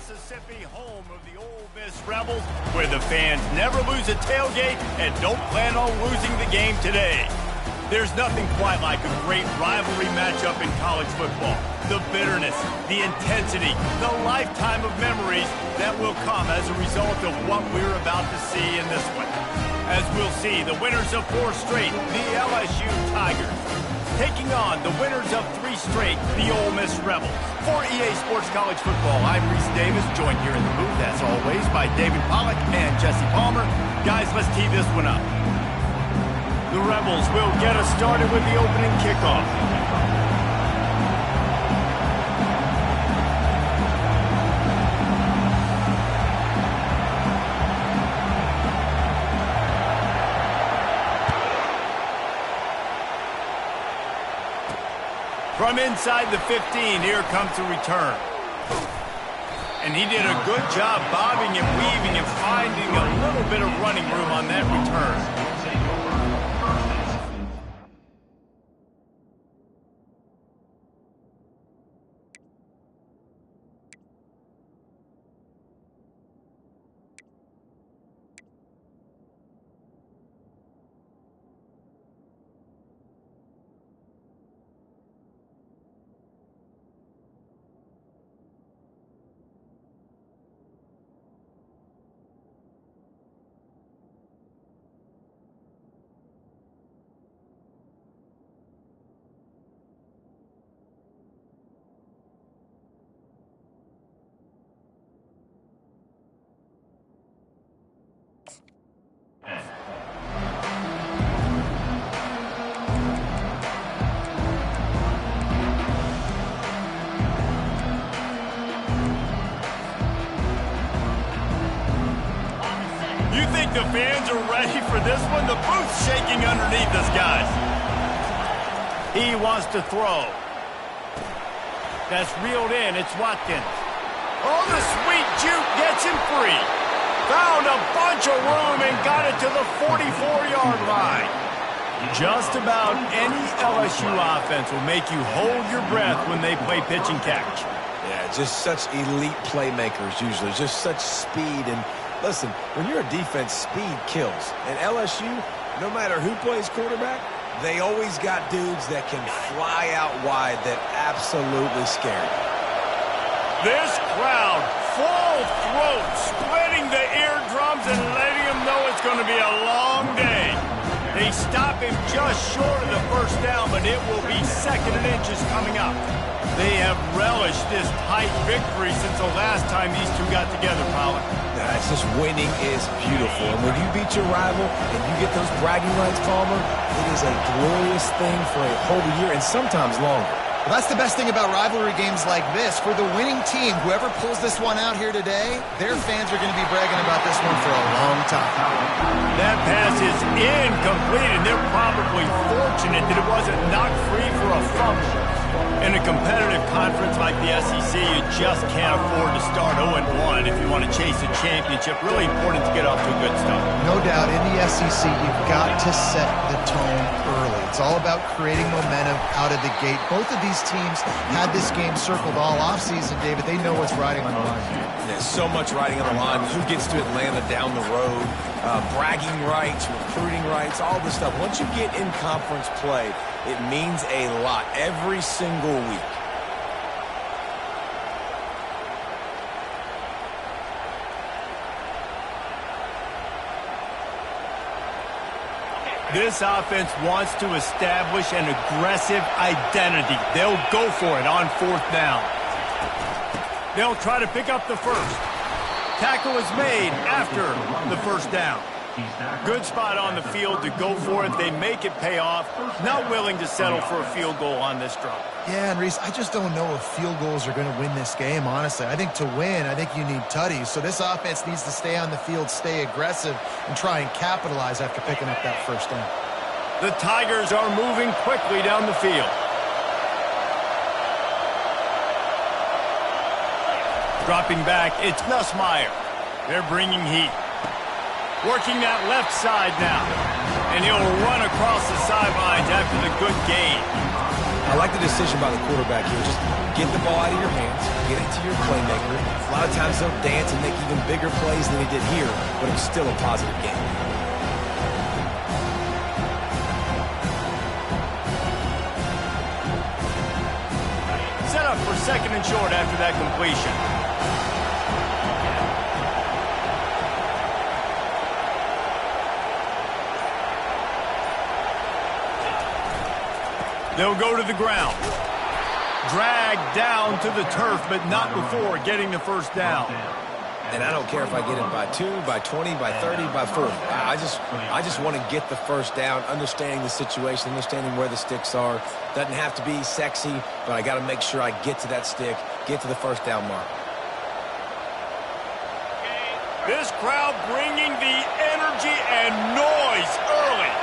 Mississippi, home of the Ole Miss Rebels, where the fans never lose a tailgate and don't plan on losing the game today. There's nothing quite like a great rivalry matchup in college football. The bitterness, the intensity, the lifetime of memories that will come as a result of what we're about to see in this one. As we'll see, the winners of 4 straight, the LSU Tigers, taking on the winners of 3 straight, the Ole Miss Rebels. For EA Sports College Football, I'm Reese Davis, joined here in the booth, as always, by David Pollack and Jesse Palmer. Guys, let's tee this one up. The Rebels will get us started with the opening kickoff. From inside the 15, here comes the return. And he did a good job bobbing and weaving and finding a little bit of running room on that return. The fans are ready for this one. The booth's shaking underneath us, guys. He wants to throw. That's reeled in. It's Watkins. Oh, the sweet juke gets him free. Found a bunch of room and got it to the 44-yard line. Just about any LSU offense will make you hold your breath when they play pitch and catch. Yeah, just such elite playmakers usually. Just such speed. And listen, when you're a defense, speed kills. And LSU, no matter who plays quarterback, they always got dudes that can fly out wide that absolutely scare you. This crowd, full throat, splitting the eardrums and letting them know it's going to be a long day. They stop him just short of the first down, but it will be second and inches coming up. They have relished this tight victory since the last time these two got together, Pollard. It's just winning is beautiful. And when you beat your rival and you get those bragging rights, Palmer, it is a glorious thing for a whole year and sometimes longer. Well, that's the best thing about rivalry games like this. For the winning team, whoever pulls this one out here today, their fans are going to be bragging about this one for a long time. That pass is incomplete, and they're probably fortunate that it wasn't knocked free for a fumble. In a competitive conference like the SEC, you just can't afford to start 0-1 if you want to chase a championship. Really important to get off to a good start. No doubt, in the SEC, you've got to set the tone early. It's all about creating momentum out of the gate. Both of these teams had this game circled all offseason, David. They know what's riding on the line. There's so much riding on the line. Who gets to Atlanta down the road? Bragging rights, recruiting rights, all this stuff. Once you get in conference play, it means a lot every single week. This offense wants to establish an aggressive identity. They'll go for it on 4th down. They'll try to pick up the first. Tackle is made after the first down. Good spot on the field to go for it. They make it pay off. Not willing to settle for a field goal on this drive. Yeah, and Reese, I just don't know if field goals are going to win this game, honestly. I think to win, I think you need tutties. So this offense needs to stay on the field, stay aggressive, and try and capitalize after picking up that first down. The Tigers are moving quickly down the field. Dropping back, it's Nussmeier. They're bringing heat. Working that left side now. And he'll run across the sidelines after the good gain. I like the decision by the quarterback here. Just get the ball out of your hands, get it to your playmaker. A lot of times they'll dance and make even bigger plays than he did here, but it was still a positive game. Set up for 2nd and short after that completion. They'll go to the ground. Dragged down to the turf, but not before getting the first down. And I don't care if I get it by 2, by 20, by 30, by 40. I just want to get the first down, understanding the situation, understanding where the sticks are. Doesn't have to be sexy, but I got to make sure I get to that stick, get to the first down mark. This crowd bringing the energy and noise early.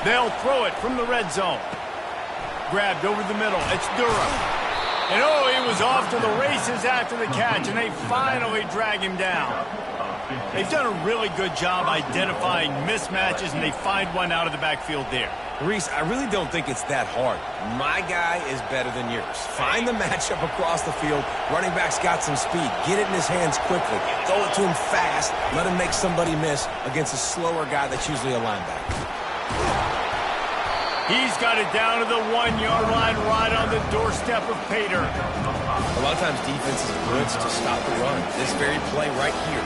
They'll throw it from the red zone. Grabbed over the middle. It's Durham. And oh, he was off to the races after the catch, and they finally drag him down. They've done a really good job identifying mismatches, and they find one out of the backfield there. Reese, I really don't think it's that hard. My guy is better than yours. Find the matchup across the field. Running back's got some speed. Get it in his hands quickly. Throw it to him fast. Let him make somebody miss against a slower guy that's usually a linebacker. He's got it down to the 1-yard line right on the doorstep of Pater. A lot of times defenses blitz to stop the run. This very play right here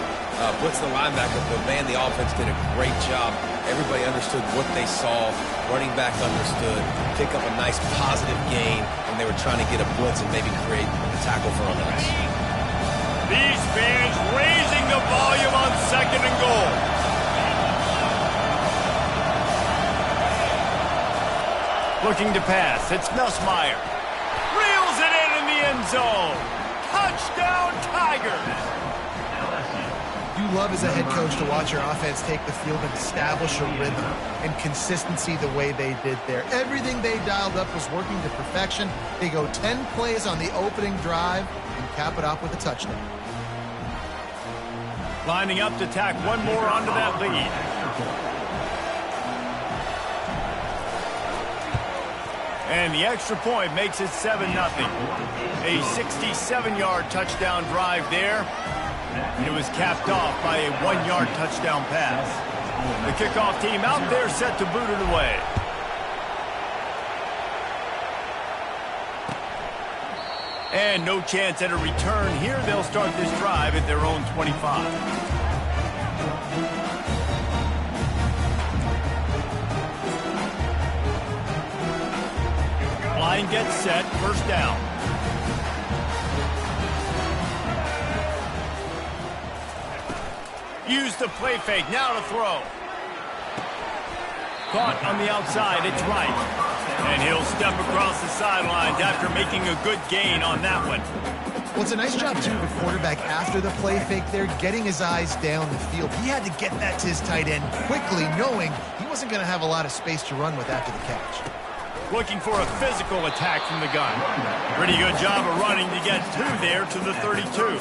blitz the linebacker, but man, the offense did a great job. Everybody understood what they saw. Running back understood. Pick up a nice positive gain when they were trying to get a blitz and maybe create a tackle for a loss. These fans raising the volume on 2nd and goal. Looking to pass. It's Nussmeier. Reels it in the end zone. Touchdown, Tigers. You love as a head coach to watch your offense take the field and establish a rhythm and consistency the way they did there. Everything they dialed up was working to perfection. They go 10 plays on the opening drive and cap it off with a touchdown. Lining up to tack one more onto that lead. And the extra point makes it 7-0. A 67-yard touchdown drive there. It was capped off by a 1-yard touchdown pass. The kickoff team out there set to boot it away. And no chance at a return here. They'll start this drive at their own 25. Line gets set, first down. Use the play fake, now to throw. Caught on the outside, it's right. And he'll step across the sidelines after making a good gain on that one. Well, it's a nice job, too, of the quarterback after the play fake there, getting his eyes down the field. He had to get that to his tight end quickly, knowing he wasn't going to have a lot of space to run with after the catch. Looking for a physical attack from the gun. Pretty good job of running to get there to the 32.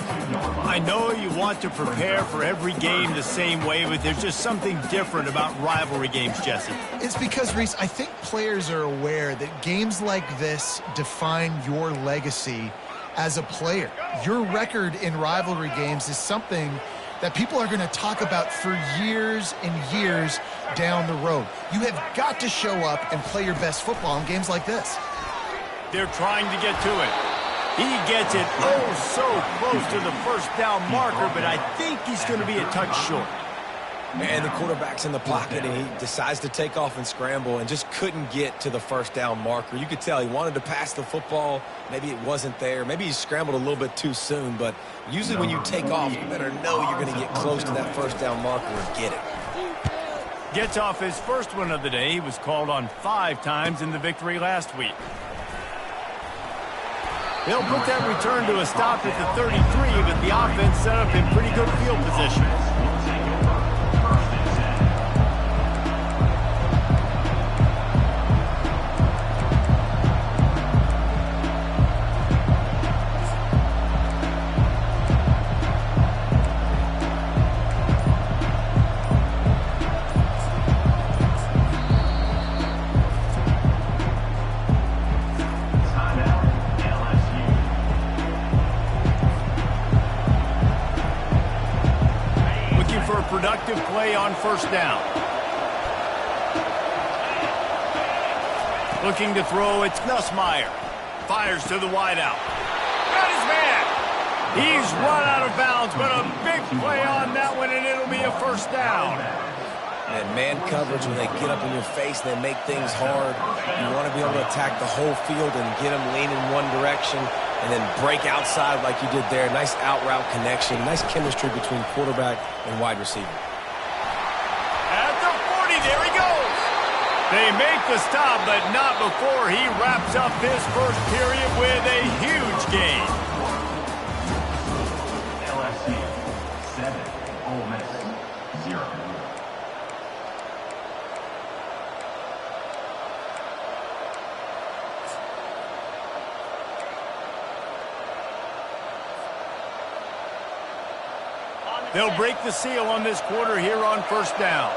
I know you want to prepare for every game the same way, but there's just something different about rivalry games, Jesse. It's because, Reese, I think players are aware that games like this define your legacy as a player. Your record in rivalry games is something that people are going to talk about for years and years down the road. You have got to show up and play your best football in games like this. They're trying to get to it. He gets it oh so close to the first down marker, but I think he's going to be a touch short. And the quarterback's in the pocket, and he decides to take off and scramble and just couldn't get to the first down marker. You could tell he wanted to pass the football. Maybe it wasn't there. Maybe he scrambled a little bit too soon, but usually when you take off, you better know you're going to get close to that first down marker and get it. Gets off his first one of the day. He was called on 5 times in the victory last week. They'll put that return to a stop at the 33, but the offense set up in pretty good field position. effective play on first down. Looking to throw, it's Nussmeier. Fires to the wideout. Got his man. He's run out of bounds, but a big play on that one, and it'll be a first down. And man coverage, when they get up in your face, they make things hard. You want to be able to attack the whole field and get them leaning one direction and then break outside like you did there. Nice out route connection, nice chemistry between quarterback and wide receiver. At the 40, there he goes. They make the stop, but not before he wraps up his first period with a huge gain. LSU 7, Ole Miss 0. They'll break the seal on this quarter here on first down.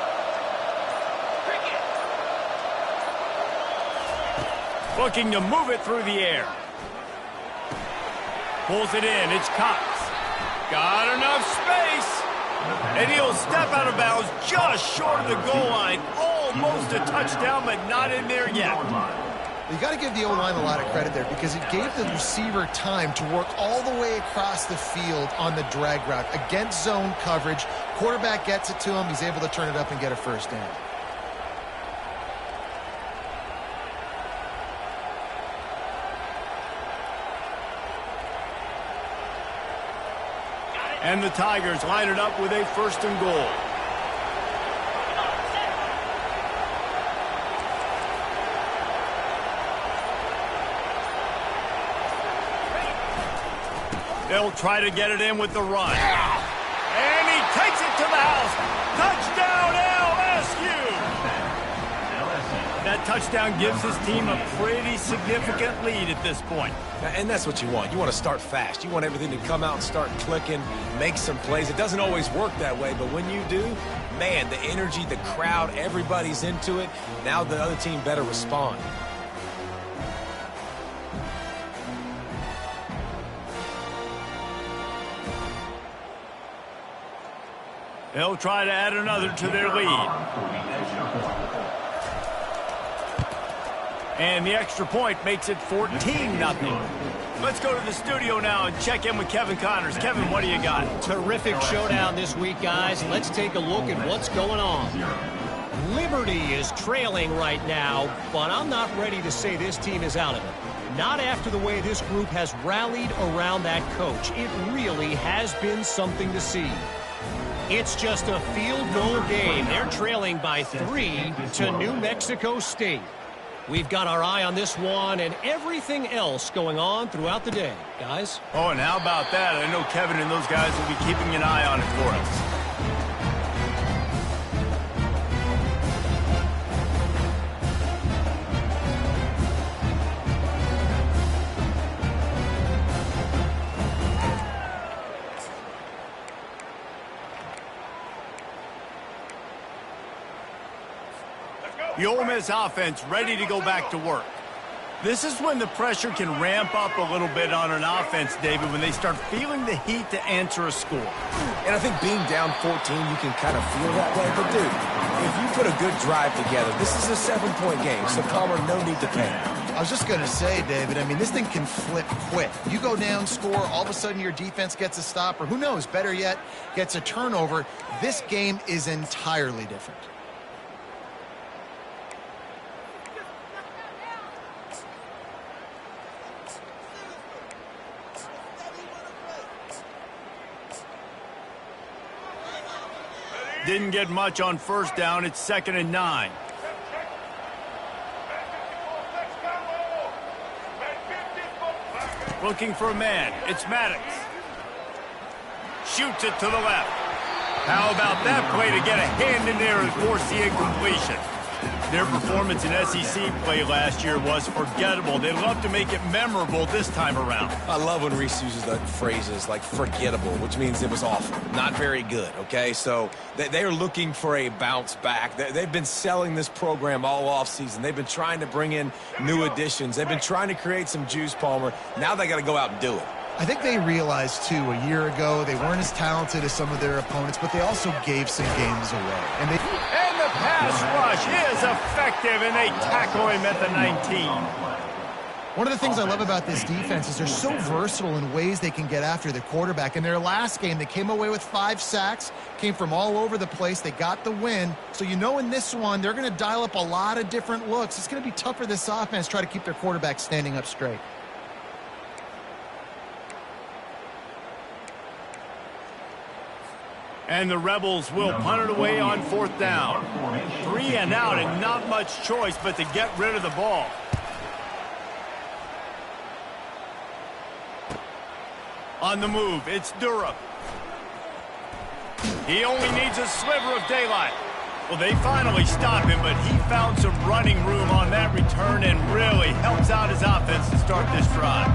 Looking to move it through the air. Pulls it in. It's Cox. Got enough space. And he'll step out of bounds just short of the goal line. Almost a touchdown, but not in there yet. You got to give the O-line a lot of credit there because it gave the receiver time to work all the way across the field on the drag route against zone coverage. Quarterback gets it to him. He's able to turn it up and get a first down. And the Tigers line it up with a first and goal. They'll try to get it in with the run. And he takes it to the house. Touchdown, LSU! That touchdown gives his team a pretty significant lead at this point. And that's what you want. You want to start fast. You want everything to come out and start clicking, make some plays. It doesn't always work that way, but when you do, man, the energy, the crowd, everybody's into it. Now the other team better respond. They'll try to add another to their lead. And the extra point makes it 14-0. Let's go to the studio now and check in with Kevin Connors. Kevin, what do you got? Terrific showdown this week, guys. Let's take a look at what's going on. Liberty is trailing right now, but I'm not ready to say this team is out of it. Not after the way this group has rallied around that coach. It really has been something to see. It's just a field goal game. They're trailing by 3 to New Mexico State. We've got our eye on this one and everything else going on throughout the day, guys. Oh, and how about that? I know Kevin and those guys will be keeping an eye on it for us. The Ole Miss offense ready to go back to work. This is when the pressure can ramp up a little bit on an offense, David, when they start feeling the heat to answer a score. And I think being down 14, you can kind of feel that way. But, dude, if you put a good drive together, this is a 7-point game, so Palmer, no need to panic. I was just going to say, David, I mean, this thing can flip quick. You go down, score, all of a sudden your defense gets a stop, or who knows, better yet, gets a turnover. This game is entirely different. Didn't get much on first down. It's 2nd and 9. Looking for a man. It's Maddox. Shoots it to the left. How about that play to get a hand in there and force the incompletion? Their performance in SEC play last year was forgettable. They'd love to make it memorable this time around. I love when Reese uses the phrases like forgettable, which means it was awful, not very good, okay? So they are looking for a bounce back. They've been selling this program all offseason. They've been trying to bring in new additions. They've been trying to create some juice, Palmer. Now they got to go out and do it. I think they realized, too, a year ago they weren't as talented as some of their opponents, but they also gave some games away. And the pass rush is effective, and they tackle him at the 19. One of the things I love about this defense is they're so versatile in ways they can get after the quarterback. In their last game, they came away with 5 sacks, came from all over the place. They got the win. So you know in this one, they're going to dial up a lot of different looks. It's going to be tough for this offense to try to keep their quarterback standing up straight. And the Rebels will punt it away on 4th down. 3 and out, and not much choice but to get rid of the ball. On the move, it's Durham. He only needs a sliver of daylight. Well, they finally stop him, but he found some running room on that return and really helps out his offense to start this drive.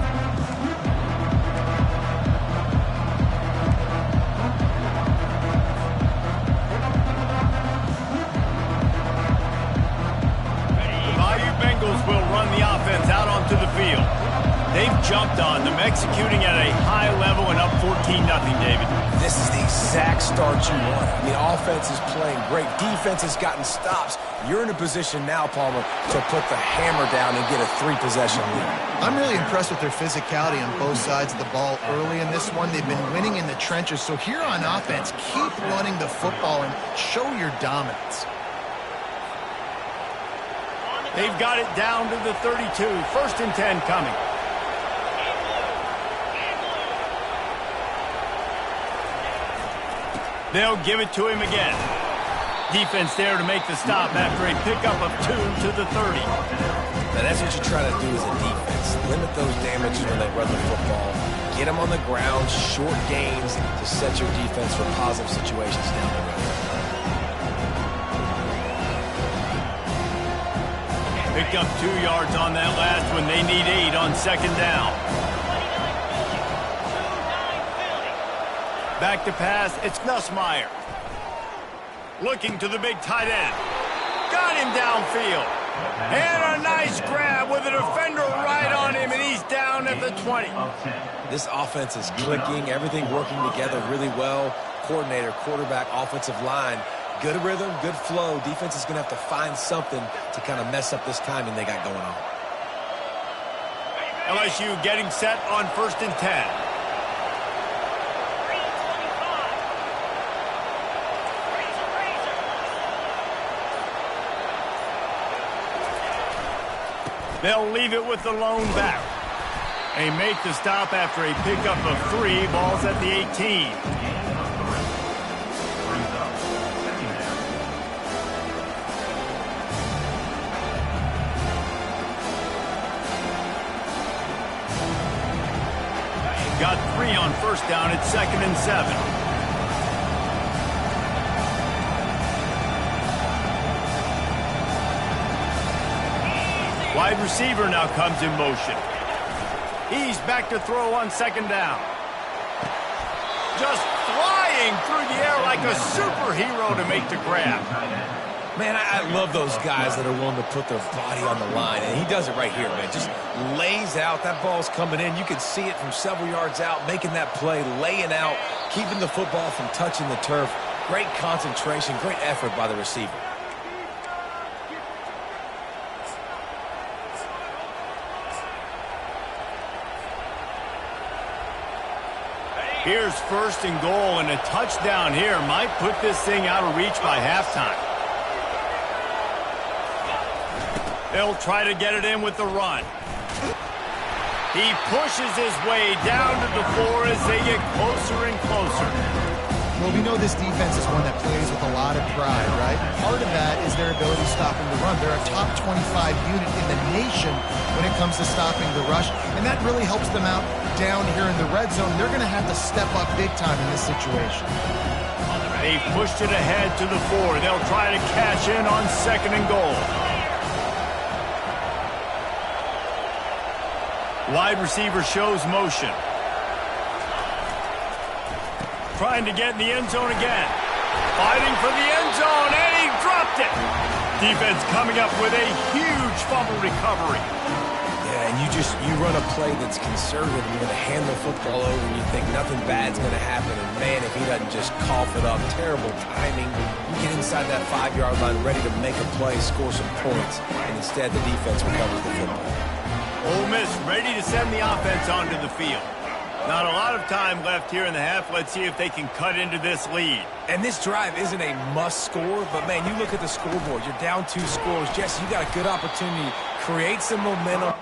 Bengals will run the offense out onto the field. They've jumped on them, executing at a high level and up 14-0, David. This is the exact start you want. I mean, offense is playing great. Defense has gotten stops. You're in a position now, Palmer, to put the hammer down and get a 3-possession lead. I'm really impressed with their physicality on both sides of the ball early in this one. They've been winning in the trenches. So here on offense, keep running the football and show your dominance. They've got it down to the 32. 1st and 10 coming. They'll give it to him again. Defense there to make the stop after a pickup of 2 to the 30. Now that's what you try to do as a defense. Limit those damages when they run the football. Get them on the ground, short gains to set your defense for positive situations down the road. Picked up 2 yards on that last one. They need 8 on 2nd down. Back to pass. It's Nussmeier. Looking to the big tight end. Got him downfield. And a nice grab with a defender right on him, and he's down at the 20. This offense is clicking. Everything working together really well. Coordinator, quarterback, offensive line. Good rhythm, good flow. Defense is going to have to find something to kind of mess up this timing they got going on. LSU getting set on 1st and 10. They'll leave it with the lone back. They make the stop after a pickup of 3. Balls at the 18. Got 3 on 1st down. It's 2nd and 7. Wide receiver now comes in motion. He's back to throw on 2nd down. Just flying through the air like a superhero to make the grab. Man, I love those guys that are willing to put their body on the line, and he does it right here, man. Just lays out. That ball's coming in. You can see it from several yards out, making that play, laying out, keeping the football from touching the turf. Great concentration, great effort by the receiver. Here's 1st and goal, and a touchdown here might put this thing out of reach by halftime. They'll try to get it in with the run. He pushes his way down to the 4 as they get closer and closer. Well, we know this defense is one that plays with a lot of pride, right? Part of that is their ability stopping the run. They're a top 25 unit in the nation when it comes to stopping the rush, and that really helps them out down here in the red zone. They're going to have to step up big time in this situation. They pushed it ahead to the 4. They'll try to cash in on 2nd and goal. Wide receiver shows motion. Trying to get in the end zone again. Fighting for the end zone, and he dropped it. Defense coming up with a huge fumble recovery. Yeah, and and you run a play that's conservative, you're going to hand the football over, and you think nothing bad's going to happen, and man, if he doesn't just cough it up, terrible timing, you get inside that 5-yard line ready to make a play, score some points, and instead the defense recovers the football. Ole Miss ready to send the offense onto the field. Not a lot of time left here in the half. Let's see if they can cut into this lead. And this drive isn't a must score, but man, you look at the scoreboard, you're down 2 scores. Jesse, you got a good opportunity, create some momentum.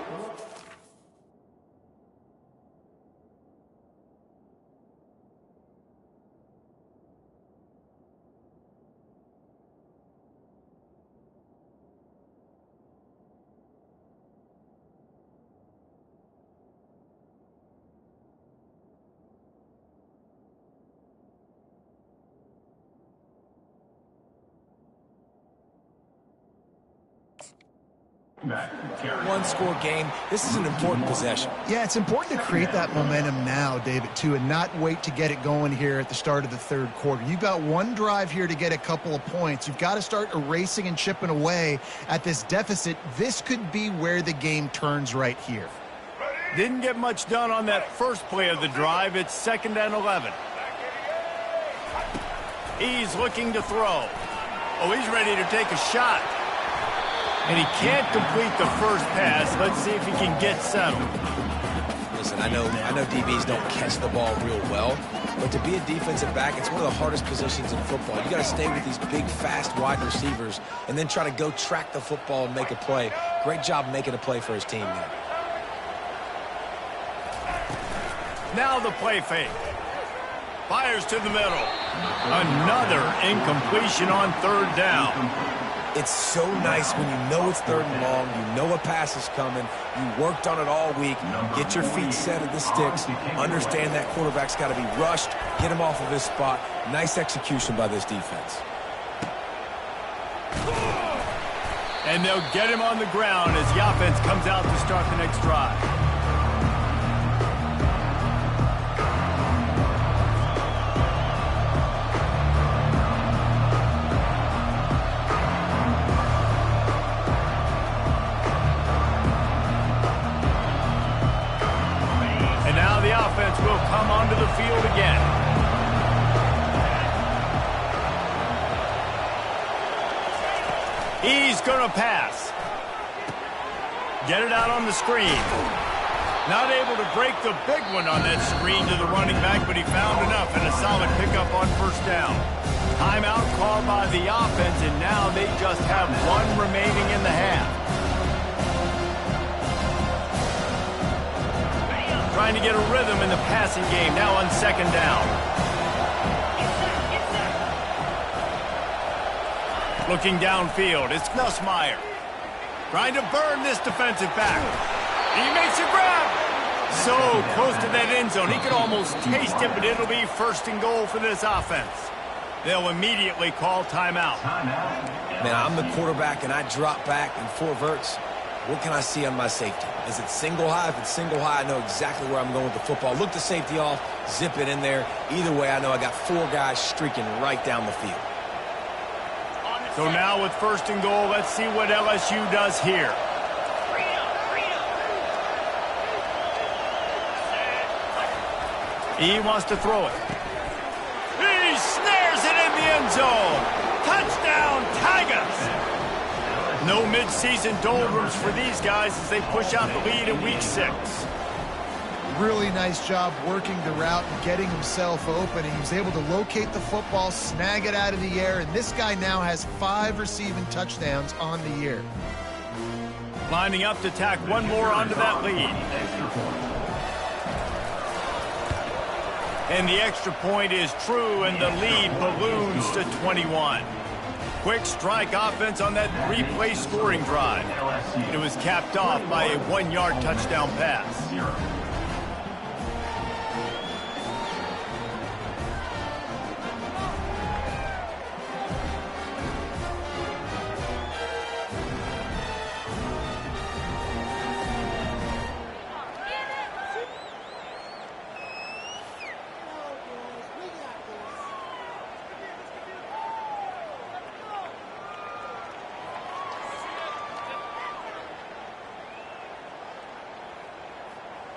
One-score game. This is an important possession. Yeah, it's important to create that momentum now, David, too, and not wait to get it going here at the start of the third quarter. You've got one drive here to get a couple of points. You've got to start erasing and chipping away at this deficit. This could be where the game turns right here. Didn't get much done on that first play of the drive. It's 2nd and 11. He's looking to throw. Oh, he's ready to take a shot. And he can't complete the first pass. Let's see if he can get settled. Listen, I know DBs don't catch the ball real well, but to be a defensive back, it's one of the hardest positions in football. You got to stay with these big, fast, wide receivers and then try to go track the football and make a play. Great job making a play for his team there. Now the play fake. Fires to the middle. Another incompletion on 3rd down. It's so nice when you know it's 3rd and long, you know a pass is coming, you worked on it all week, get your feet set at the sticks, understand that quarterback's got to be rushed, get him off of his spot. Nice execution by this defense. And they'll get him on the ground as the offense comes out to start the next drive. Will come onto the field again. He's going to pass. Get it out on the screen. Not able to break the big one on that screen to the running back, but he found enough and a solid pickup on 1st down. Timeout called by the offense, and now they just have 1 remaining in the half. Trying to get a rhythm in the passing game, now on 2nd down. Looking downfield, it's Nussmeier. Trying to burn this defensive back. He makes a grab. So close to that end zone, he could almost taste it, but it'll be 1st and goal for this offense. They'll immediately call timeout. Man, I'm the quarterback, and I drop back and 4 verts. What can I see on my safety? Is it single high? If it's single high, I know exactly where I'm going with the football. Look the safety off, zip it in there. Either way, I know I got 4 guys streaking right down the field. So now with 1st and goal, let's see what LSU does here. He wants to throw it. He snares it in the end zone. Touchdown, Tigers! No mid-season doldrums for these guys as they push out the lead in Week 6. Really nice job working the route and getting himself open. He was able to locate the football, snag it out of the air, and this guy now has 5 receiving touchdowns on the year. Lining up to tack 1 more onto that lead. And the extra point is true, and the lead balloons to 21. Quick strike offense on that 3-play scoring drive. It was capped off by a 1-yard touchdown pass.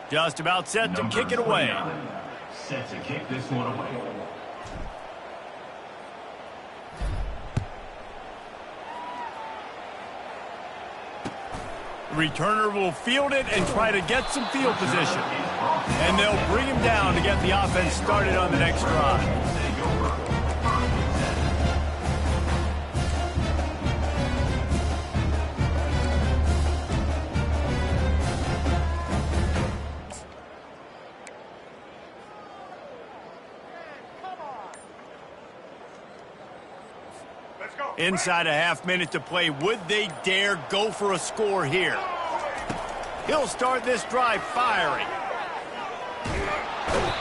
Just about set to kick it away. Set to kick this one away. Returner will field it and try to get some field position. And they'll bring him down to get the offense started on the next drive. Inside a half minute to play. Would they dare go for a score here? He'll start this drive firing.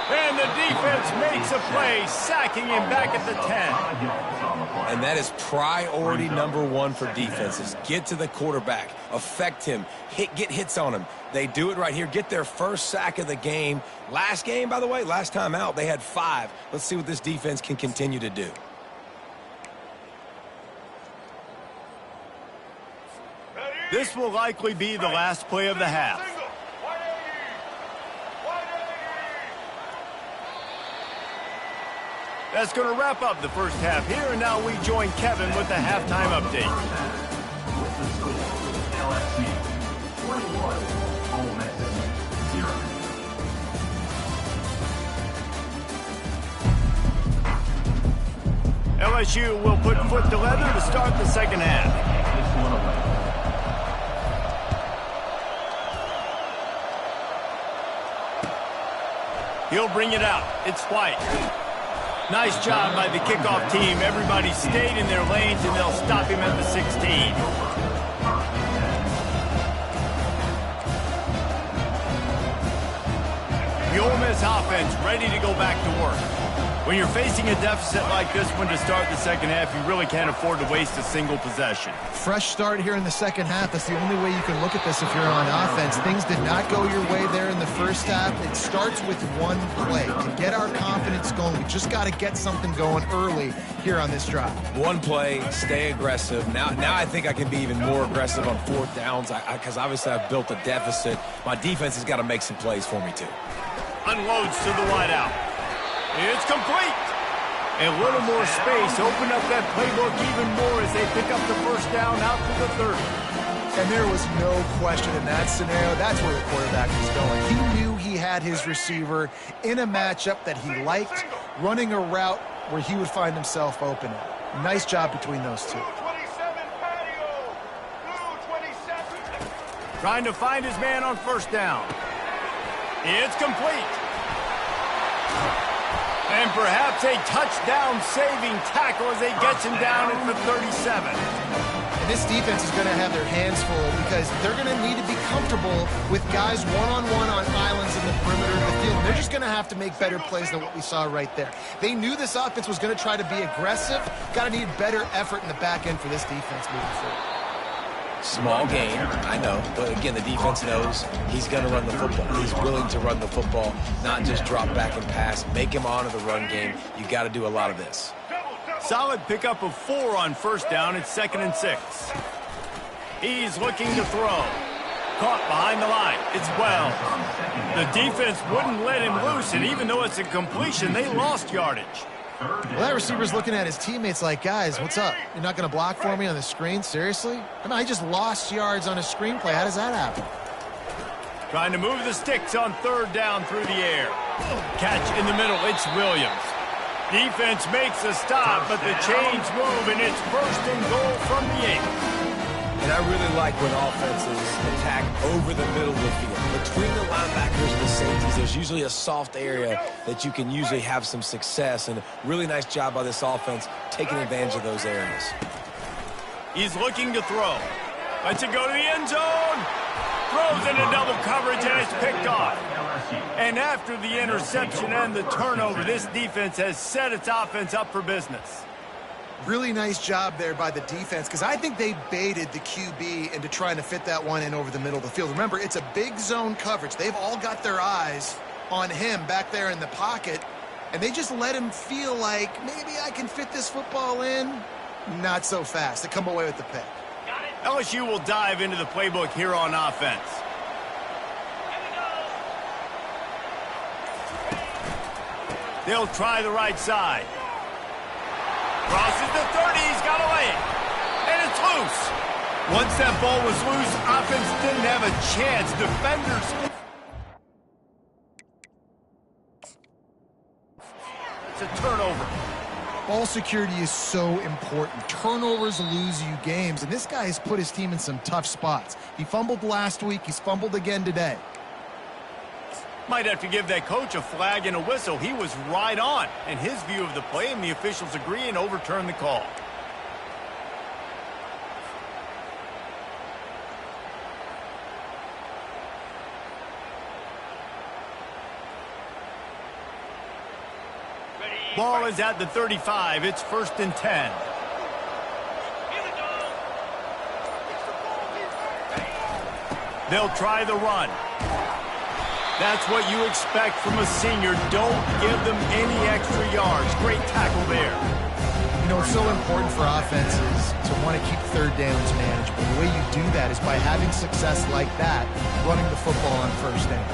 And the defense makes a play, sacking him back at the 10. And that is priority number one for defenses. Get to the quarterback, affect him, get hits on him. They do it right here. Get their first sack of the game. Last game, by the way, last time out, they had 5. Let's see what this defense can continue to do. This will likely be the last play of the half. That's going to wrap up the first half here, and now we join Kevin with the halftime update. With the score, LSU 21, Ole Miss 0. LSU will put foot to leather to start the second half. This one away. He'll bring it out. It's White. Nice job by the kickoff team. Everybody stayed in their lanes, and they'll stop him at the 16. The Ole Miss offense ready to go back to work. When you're facing a deficit like this one to start the second half, you really can't afford to waste a single possession. Fresh start here in the second half. That's the only way you can look at this if you're on offense. Things did not go your way there in the first half. It starts with one play. To get our confidence going, we just got to get something going early here on this drive. One play, stay aggressive. Now I think I can be even more aggressive on fourth downs because obviously I've built a deficit. My defense has got to make some plays for me too. Unloads to the wideout. It's complete. A little more space. Open up that playbook even more as they pick up the first down out to the 30. And there was no question in that scenario. That's where the quarterback was going. He knew he had his receiver in a matchup that he liked, running a route where he would find himself open. Nice job between those two. Trying to find his man on first down. It's complete. And perhaps a touchdown-saving tackle as they gets him down at the 37. And this defense is going to have their hands full because they're going to need to be comfortable with guys one-on-one on islands in the perimeter of the field. They're just going to have to make better plays than what we saw right there. They knew this offense was going to try to be aggressive. Got to need better effort in the back end for this defense moving forward. Small game, I know, but again, the defense knows he's going to run the football. He's willing to run the football, not just drop back and pass. Make him honor the run game. You got to do a lot of this. Solid pickup of 4 on first down. It's 2nd and 6. He's looking to throw. Caught behind the line. It's well. The defense wouldn't let him loose, and even though it's a completion, they lost yardage. Well, that receiver's looking at his teammates like, guys, what's up? You're not going to block for me on the screen? Seriously? I mean, I just lost yards on a screenplay. How does that happen? Trying to move the sticks on 3rd down through the air. Catch in the middle. It's Williams. Defense makes a stop, but the chains move, and it's 1st and goal from the 8. And I really like when offenses attack over the middle of the field. Between the linebackers and the safeties, there's usually a soft area that you can usually have some success. And really nice job by this offense taking advantage of those areas. He's looking to throw. Lets it go to the end zone. Throws into double coverage, and it's picked off. And after the interception and the turnover, this defense has set its offense up for business. Really nice job there by the defense because I think they baited the QB into trying to fit that one in over the middle of the field. Remember, it's a big zone coverage. They've all got their eyes on him back there in the pocket, and they just let him feel like maybe I can fit this football in. Not so fast. They come away with the pick. LSU will dive into the playbook here on offense. They'll try the right side. Crosses the 30. He's got to lay it. And it's loose. Once that ball was loose, offense didn't have a chance. Defenders... It's a turnover. Ball security is so important. Turnovers lose you games, and this guy has put his team in some tough spots. He fumbled last week. He's fumbled again today. Might have to give that coach a flag and a whistle. He was right on in his view of the play, and the officials agree and overturn the call. Ball is at the 35. It's 1st and 10. They'll try the run. That's what you expect from a senior. Don't give them any extra yards. Great tackle there. You know, it's so important for offenses to want to keep third downs manageable. The way you do that is by having success like that, running the football on 1st down.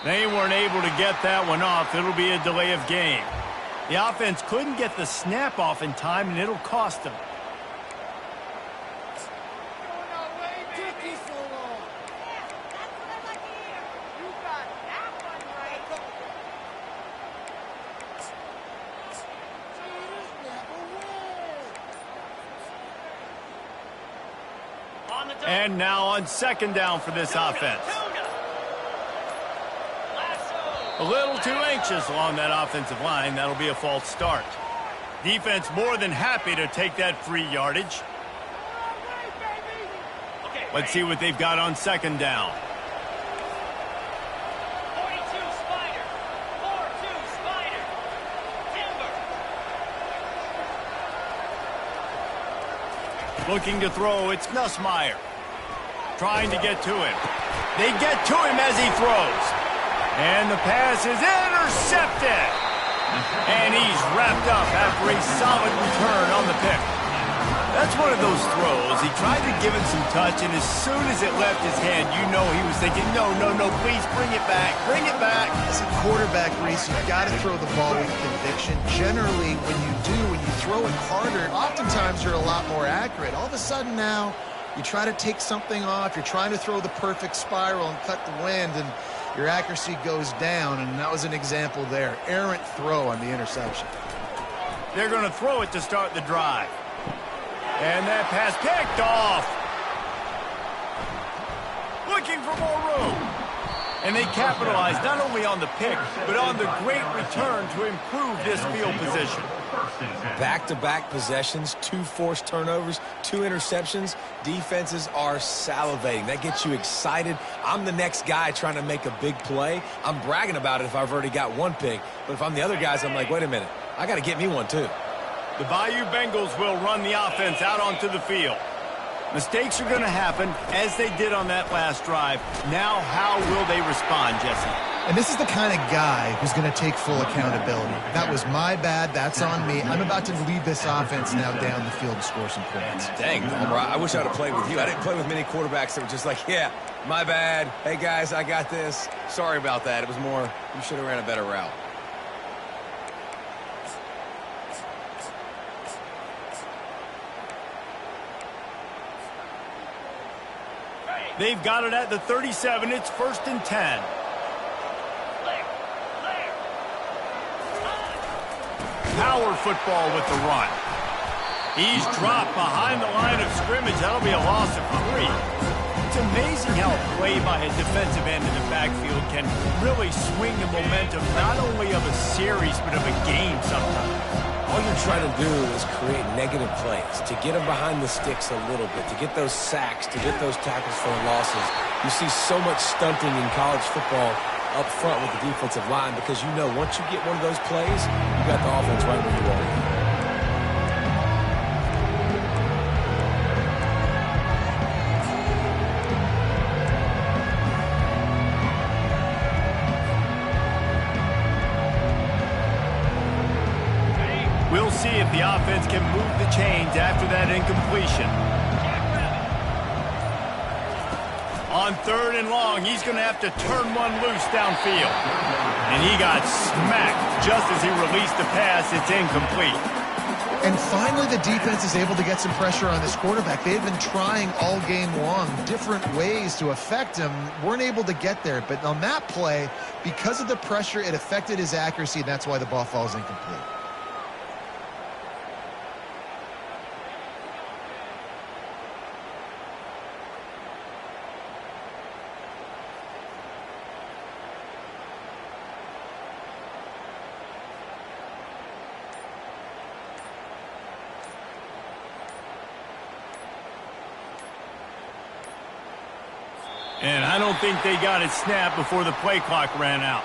They weren't able to get that one off. It'll be a delay of game. The offense couldn't get the snap off in time, and it'll cost them. And now on 2nd down for this offense. A little too anxious along that offensive line. That'll be a false start. Defense more than happy to take that free yardage. Let's see what they've got on 2nd down. 42 Spider. 4-2 Spider. Timber. Looking to throw, it's Nussmeier. Trying to get to him. They get to him as he throws. And the pass is intercepted. And he's wrapped up after a solid return on the pick. That's one of those throws. He tried to give it some touch, and as soon as it left his hand, you know he was thinking, no, please bring it back. Bring it back. As a quarterback, Reese, you've got to throw the ball with conviction. Generally, when you throw it harder, oftentimes you're a lot more accurate. All of a sudden now, you try to take something off. You're trying to throw the perfect spiral and cut the wind, and your accuracy goes down, and that was an example there. Errant throw on the interception. They're going to throw it to start the drive. And that pass picked off. Looking for more room. And they capitalized not only on the pick, but on the great return to improve this field position. Back-to-back possessions, 2 forced turnovers, 2 interceptions. Defenses are salivating. That gets you excited. I'm the next guy trying to make a big play. I'm bragging about it if I've already got 1 pick. But if I'm the other guys, I'm like, wait a minute. I got to get me one too. The Bayou Bengals will run the offense out onto the field. Mistakes are going to happen, as they did on that last drive. Now, how will they respond, Jesse? And this is the kind of guy who's going to take full accountability. That was my bad. That's on me. I'm about to lead this offense now down the field to score some points. Dang, Palmer, I wish I would have played with you. I didn't play with many quarterbacks that were just like, yeah, my bad. Hey, guys, I got this. Sorry about that. It was more, you should have ran a better route. They've got it at the 37. It's 1st and 10. Power football with the run. He's dropped behind the line of scrimmage. That'll be a loss of 3. It's amazing how a play by a defensive end in the backfield can really swing the momentum not only of a series but of a game sometimes. All you're trying to do is create negative plays, to get them behind the sticks a little bit, to get those sacks, to get those tackles for losses. You see so much stunting in college football up front with the defensive line because you know once you get one of those plays, you got the offense right where you are. We'll see if the offense can move the chains after that incompletion. On 3rd and long, he's going to have to turn one loose downfield. And he got smacked just as he released the pass. It's incomplete. And finally, the defense is able to get some pressure on this quarterback. They had been trying all game long different ways to affect him. Weren't able to get there. But on that play, because of the pressure, it affected his accuracy, and that's why the ball falls incomplete. And I don't think they got it snapped before the play clock ran out.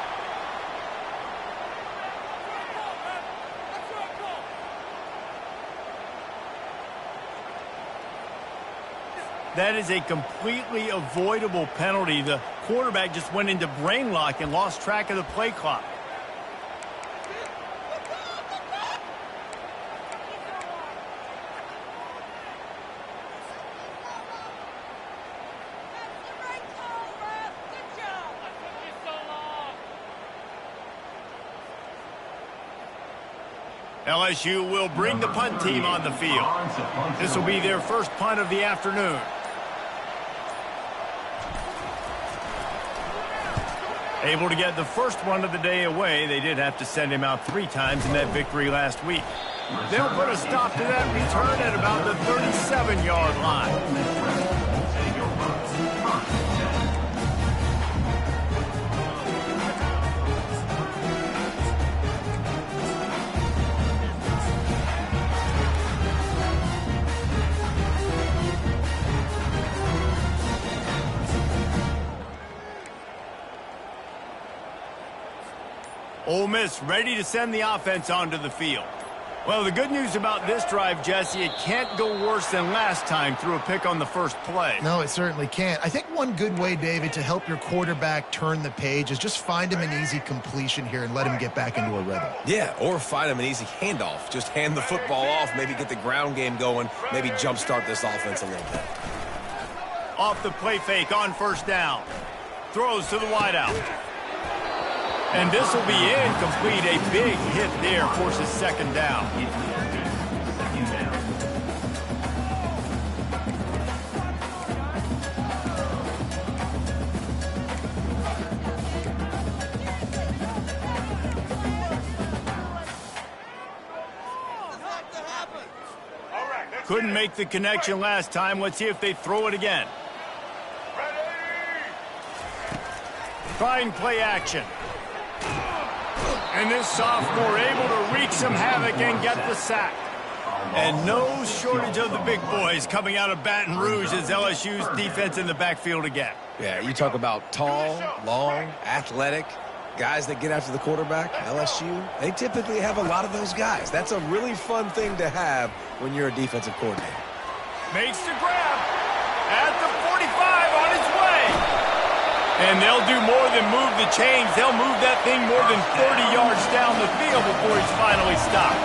That is a completely avoidable penalty. The quarterback just went into brain lock and lost track of the play clock. LSU will bring the punt team on the field. This will be their first punt of the afternoon. Able to get the first one of the day away. They did have to send him out 3 times in that victory last week. They'll put a stop to that return at about the 37-yard line. Ole Miss ready to send the offense onto the field. Well, the good news about this drive, Jesse, it can't go worse than last time through a pick on the first play. No, it certainly can't. I think one good way, David, to help your quarterback turn the page is just find him an easy completion here and let him get back into a rhythm. Yeah, or find him an easy handoff. Just hand the football off, maybe get the ground game going, maybe jumpstart this offense a little bit. Off the play fake on first down. Throws to the wideout. And this will be incomplete. A big hit there forces second down. Couldn't make the connection last time. Let's see if they throw it again. Trying play action. And this sophomore able to wreak some havoc and get the sack. And no shortage of the big boys coming out of Baton Rouge as LSU's defense in the backfield again. Yeah, you talk about tall, long, athletic, guys that get after the quarterback, LSU, they typically have a lot of those guys. That's a really fun thing to have when you're a defensive coordinator. Makes the grab at the 45 on its way. And they'll do more than move the chains. They'll move that thing more than 30 yards down the field before he's finally stopped.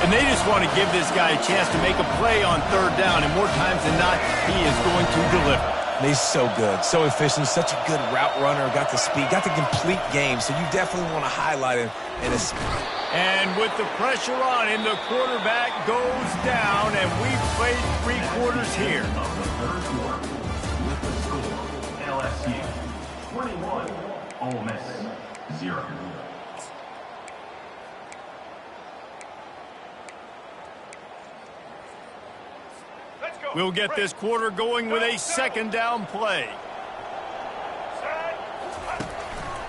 And they just want to give this guy a chance to make a play on third down. And more times than not, he is going to deliver. He's so good, so efficient, such a good route runner, got the speed, got the complete game. So you definitely want to highlight him in his speed. And with the pressure on him, the quarterback goes down. And we've played 3 quarters here. LSU 21, Ole Miss 0. We'll get this quarter going with a second down play.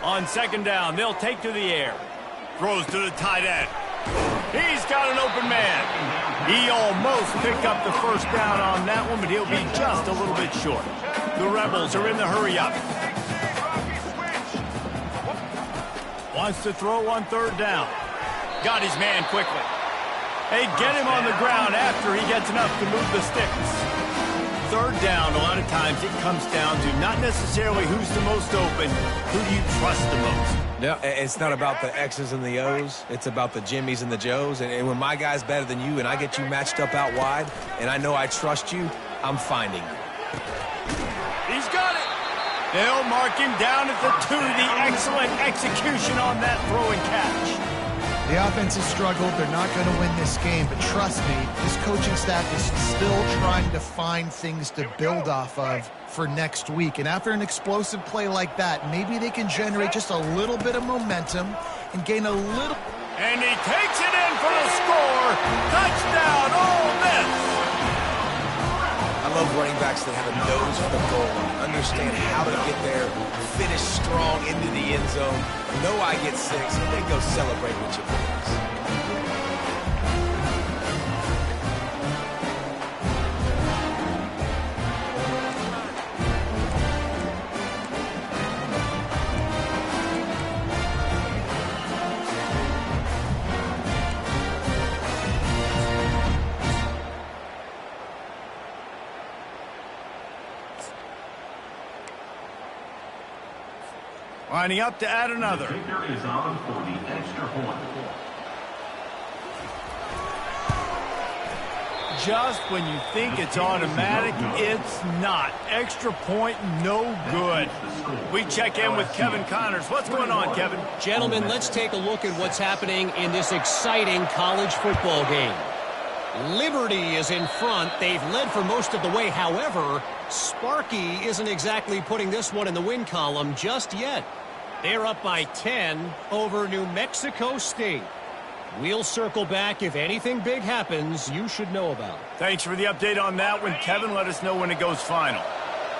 On second down, they'll take to the air. Throws to the tight end. He's got an open man. He almost picked up the first down on that one, but he'll be just a little bit short. The Rebels are in the hurry-up. Wants to throw on third down. Got his man quickly. They get him on the ground after he gets enough to move the sticks. third down, a lot of times it comes down to not necessarily who's the most open, who do you trust the most. No, it's not about the X's and the O's. It's about the Jimmies and the Joes. And when my guy's better than you and I get you matched up out wide and I know I trust you, I'm finding you. He's got it. They'll mark him down at the 2. The excellent execution on that throw and catch. The offense has struggled. They're not going to win this game, but trust me, this coaching staff is still trying to find things to build off of for next week. And after an explosive play like that, maybe they can generate just a little bit of momentum and gain a little. And he takes it in for the score. Touchdown, Ole Miss. I love running backs that have a nose for the goal line, understand how to get there, finish strong into the end zone, know I get 6, and then go celebrate with your boys. Lining up to add another. Kicker is on for the extra point. Just when you think it's automatic, it's not. Extra point, no good. We check in with Kevin Connors. What's going on, Kevin? Gentlemen, let's take a look at what's happening in this exciting college football game. Liberty is in front. They've led for most of the way. However, Sparky isn't exactly putting this one in the win column just yet. They're up by 10 over New Mexico State. We'll circle back if anything big happens you should know about. Thanks for the update on that one, Kevin. Let us know when it goes final.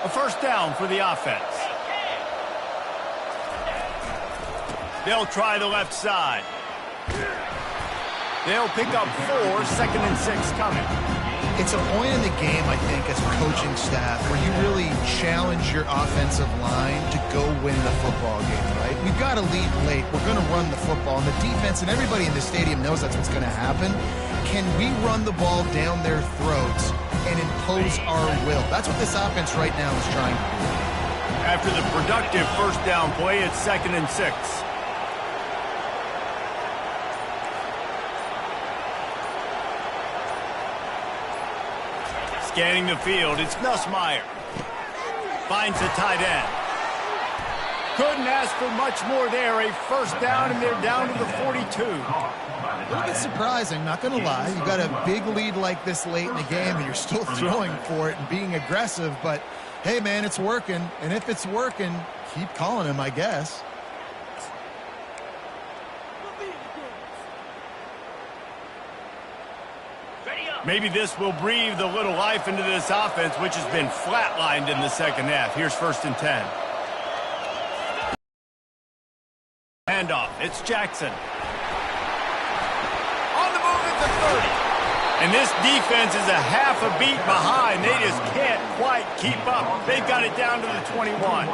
A first down for the offense. They'll try the left side. They'll pick up 4, 2nd and 6 coming. It's a point in the game, I think, as a coaching staff where you really challenge your offensive line to go win the football game, right? We've got to lead late. We're going to run the football. And the defense and everybody in the stadium knows that's what's going to happen. Can we run the ball down their throats and impose our will? That's what this offense right now is trying to do. After the productive first down play, it's 2nd and 6. Scanning the field, it's Nussmeier. Finds the tight end. Couldn't ask for much more there. A first down, and they're down to the 42. A little bit surprising, not going to lie. You got a big lead like this late in the game, and you're still throwing for it and being aggressive. But, hey, man, it's working. And if it's working, keep calling him, I guess. Maybe this will breathe a little life into this offense, which has been flatlined in the second half. Here's 1st and 10. Handoff. It's Jackson. On the move at the 30. And this defense is a half a beat behind. They just can't quite keep up. They've got it down to the 21.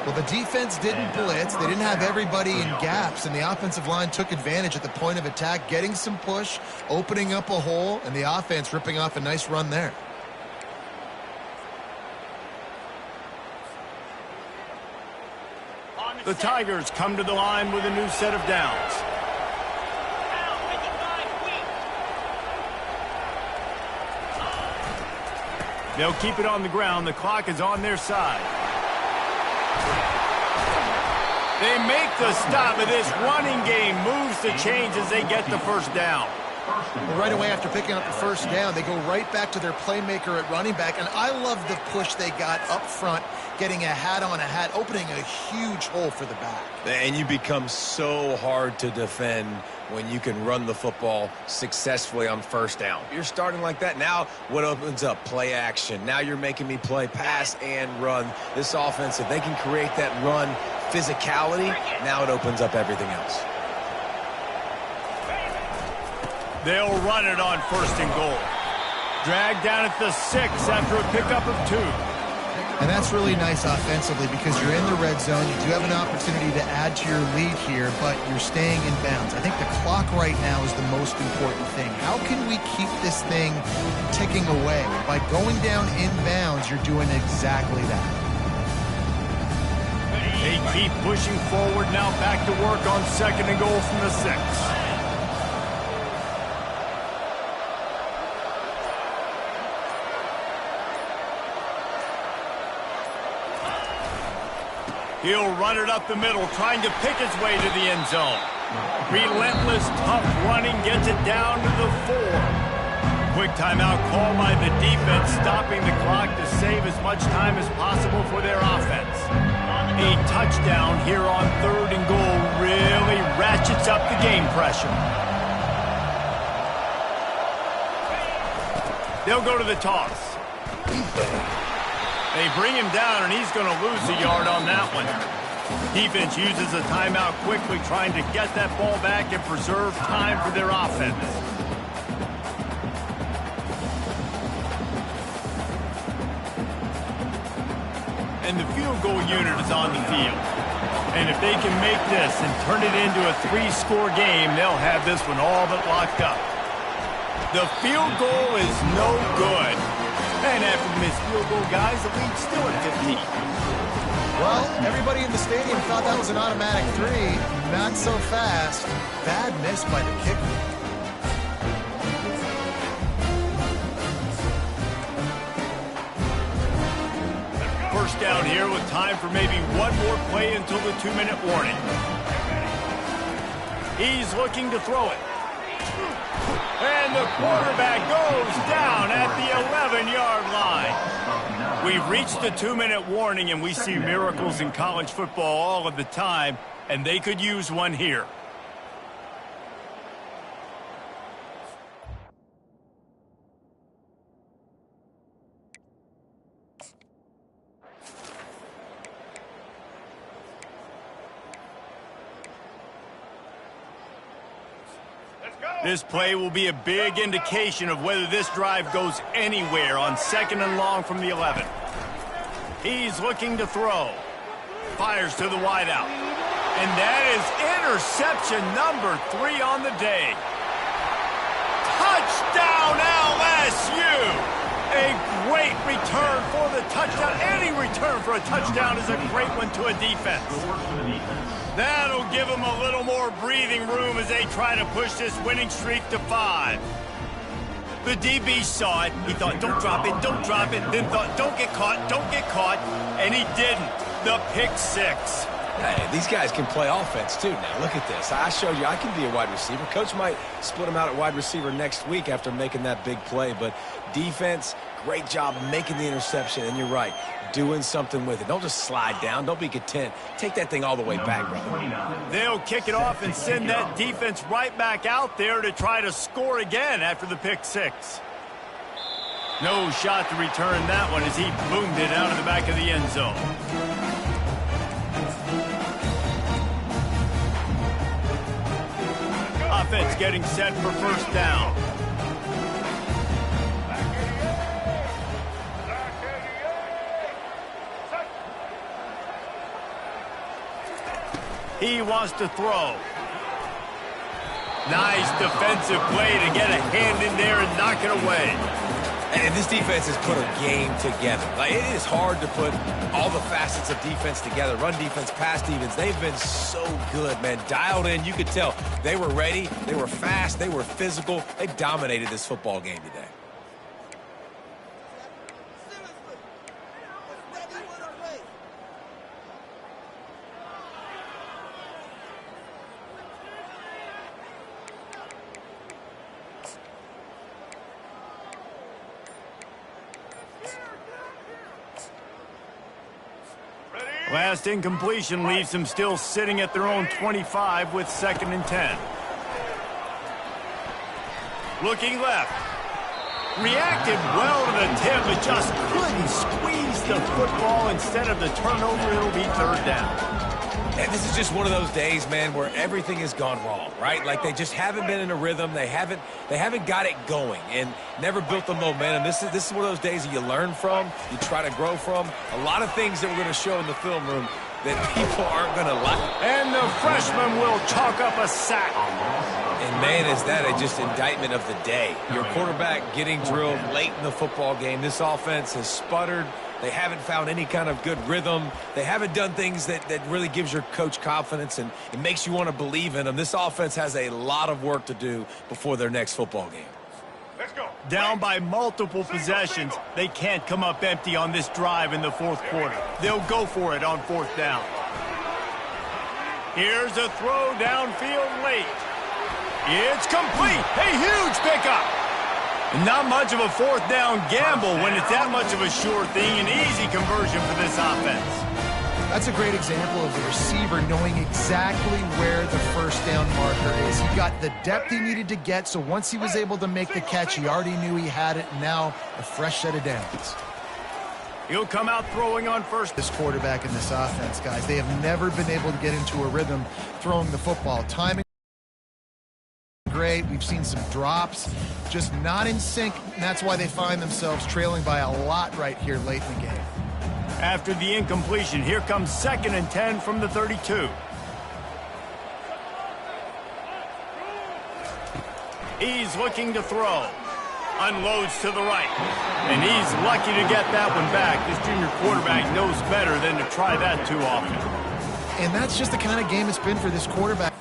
Well, the defense didn't blitz. They didn't have everybody in gaps, and the offensive line took advantage at the point of attack, getting some push, opening up a hole, and the offense ripping off a nice run there. The Tigers come to the line with a new set of downs. They'll keep it on the ground. The clock is on their side. They make the stop, but this running game moves the chains as they get the first down. Well, right away after picking up the first down, they go right back to their playmaker at running back, and I love the push they got up front, getting a hat on a hat, opening a huge hole for the back. And you become so hard to defend when you can run the football successfully on first down. You're starting like that. Now what opens up? Play action. Now you're making me play pass and run. This offense, if they can create that run physicality, now it opens up everything else. They'll run it on 1st and goal. Dragged down at the 6 after a pickup of 2. And that's really nice offensively because you're in the red zone. You do have an opportunity to add to your lead here, but you're staying in bounds. I think the clock right now is the most important thing. How can we keep this thing ticking away? By going down in bounds, you're doing exactly that. They keep pushing forward now, back to work on 2nd and goal from the 6. He'll run it up the middle, trying to pick his way to the end zone. Relentless, tough running, gets it down to the 4. Quick timeout call by the defense, stopping the clock to save as much time as possible for their offense. A touchdown here on 3rd and goal really ratchets up the game pressure. They'll go to the toss. They bring him down, and he's going to lose a yard on that one. Defense uses a timeout quickly, trying to get that ball back and preserve time for their offense. And the field goal unit is on the field. And if they can make this and turn it into a 3-score game, they'll have this one all but locked up. The field goal is no good. And after the missed field goal, guys, the lead's still at 15. Well, everybody in the stadium thought that was an automatic 3. Not so fast. Bad miss by the kicker. First down here with time for maybe one more play until the 2-minute warning. He's looking to throw it. And the quarterback goes down at the 11-yard line. We've reached the 2-minute warning, and we see miracles in college football all of the time, and they could use one here. This play will be a big indication of whether this drive goes anywhere on 2nd and long from the 11. He's looking to throw. Fires to the wideout. And that is interception number 3 on the day. Touchdown LSU! A great return for the touchdown. Any return for a touchdown is a great one to a defense. That'll give them a little more breathing room as they try to push this winning streak to 5. The DB saw it. He thought, don't drop it, then thought, don't get caught, and he didn't. The pick 6. Hey, these guys can play offense, too, now. Look at this. I showed you I can be a wide receiver. Coach might split them out at wide receiver next week after making that big play, but defense, great job making the interception, and you're right, doing something with it. Don't just slide down. Don't be content. Take that thing all the way back, brother. They'll kick it off and send that defense right back out there to try to score again after the pick 6. No shot to return that one as he boomed it out of the back of the end zone. Offense getting set for first down. He wants to throw. Nice defensive play to get a hand in there and knock it away. And this defense has put a game together. Like, it is hard to put all the facets of defense together. Run defense, pass defense. They've been so good, man. Dialed in. You could tell they were ready. They were fast. They were physical. They dominated this football game today. Last incompletion leaves them still sitting at their own 25 with 2nd and 10. Looking left. Reacted well to the tip, but just couldn't squeeze the football. Instead of the turnover, it'll be 3rd down. And this is just one of those days, man, where everything has gone wrong, right? Like they just haven't been in a rhythm. They haven't got it going and never built the momentum. This is one of those days that you learn from, you try to grow from. A lot of things that we're going to show in the film room that people aren't going to like. And the freshman will chalk up a sack. And, man, is that just indictment of the day. Your quarterback getting drilled late in the football game. This offense has sputtered. They haven't found any kind of good rhythm. They haven't done things that really gives your coach confidence, and it makes you want to believe in them. This offense has a lot of work to do before their next football game. Let's go. Down by multiple possessions, they can't come up empty on this drive in the fourth quarter. They'll go for it on fourth down. Here's a throw downfield late. It's complete. A huge pickup. Not much of a fourth down gamble when it's that much of a sure thing. An easy conversion for this offense. That's a great example of the receiver knowing exactly where the first down marker is. He got the depth he needed to get, so once he was able to make the catch, he already knew he had it. Now a fresh set of downs. He'll come out throwing on first. This quarterback in this offense, guys, they have never been able to get into a rhythm throwing the football. Timing great. We've seen some drops, just not in sync, and that's why they find themselves trailing by a lot right here late in the game. After the incompletion, here comes 2nd and 10 from the 32. He's looking to throw. Unloads to the right. And he's lucky to get that one back. This junior quarterback knows better than to try that too often. And that's just the kind of game it's been for this quarterback.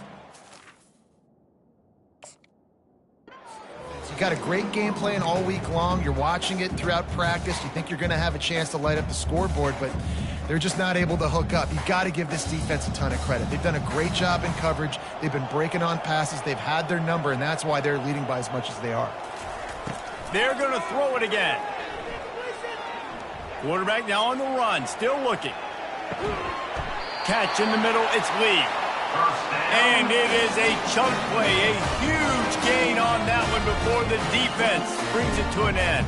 You got a great game plan all week long. You're watching it throughout practice. You think you're going to have a chance to light up the scoreboard, but they're just not able to hook up. You've got to give this defense a ton of credit. They've done a great job in coverage. They've been breaking on passes. They've had their number, and that's why they're leading by as much as they are. They're going to throw it again. Quarterback now on the run, still looking. Catch in the middle, it's Lee. And it is a chunk play, a huge gain on that one before the defense brings it to an end.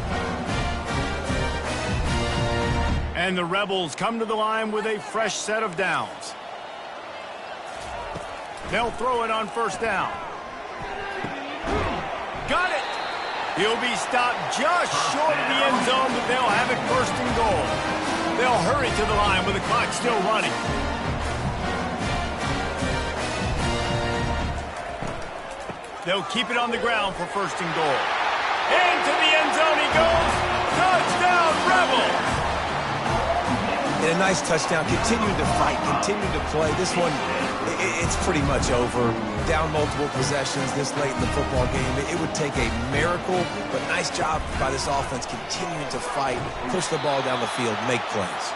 And the Rebels come to the line with a fresh set of downs. They'll throw it on first down. Got it! He'll be stopped just short of the end zone, but they'll have it first and goal. They'll hurry to the line with the clock still running. They'll keep it on the ground for first and goal. Into the end zone he goes. Touchdown, Rebels! And a nice touchdown. Continuing to fight, continuing to play. This one, it's pretty much over. Down multiple possessions this late in the football game. It would take a miracle, but nice job by this offense continuing to fight, push the ball down the field, make plays.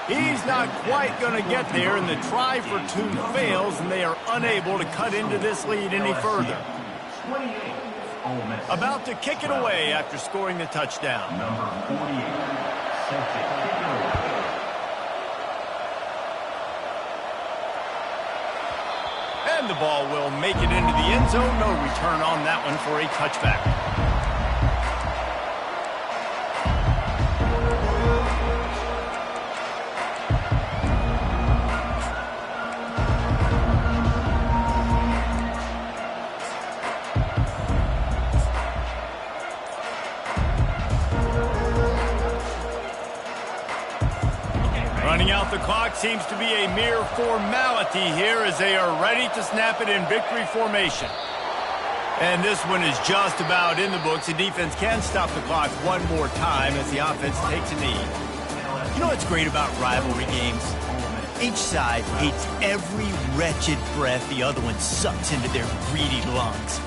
He's not quite going to get there, and the try for two fails, and they are unable to cut into this lead any further. About to kick it away after scoring the touchdown. Number 48, set to kick it away. And the ball will make it into the end zone. No return on that one for a touchback. Running out the clock seems to be a mere formality here as they are ready to snap it in victory formation. And this one is just about in the books. The defense can stop the clock one more time as the offense takes a knee. You know what's great about rivalry games? Each side hates every wretched breath the other one sucks into their greedy lungs.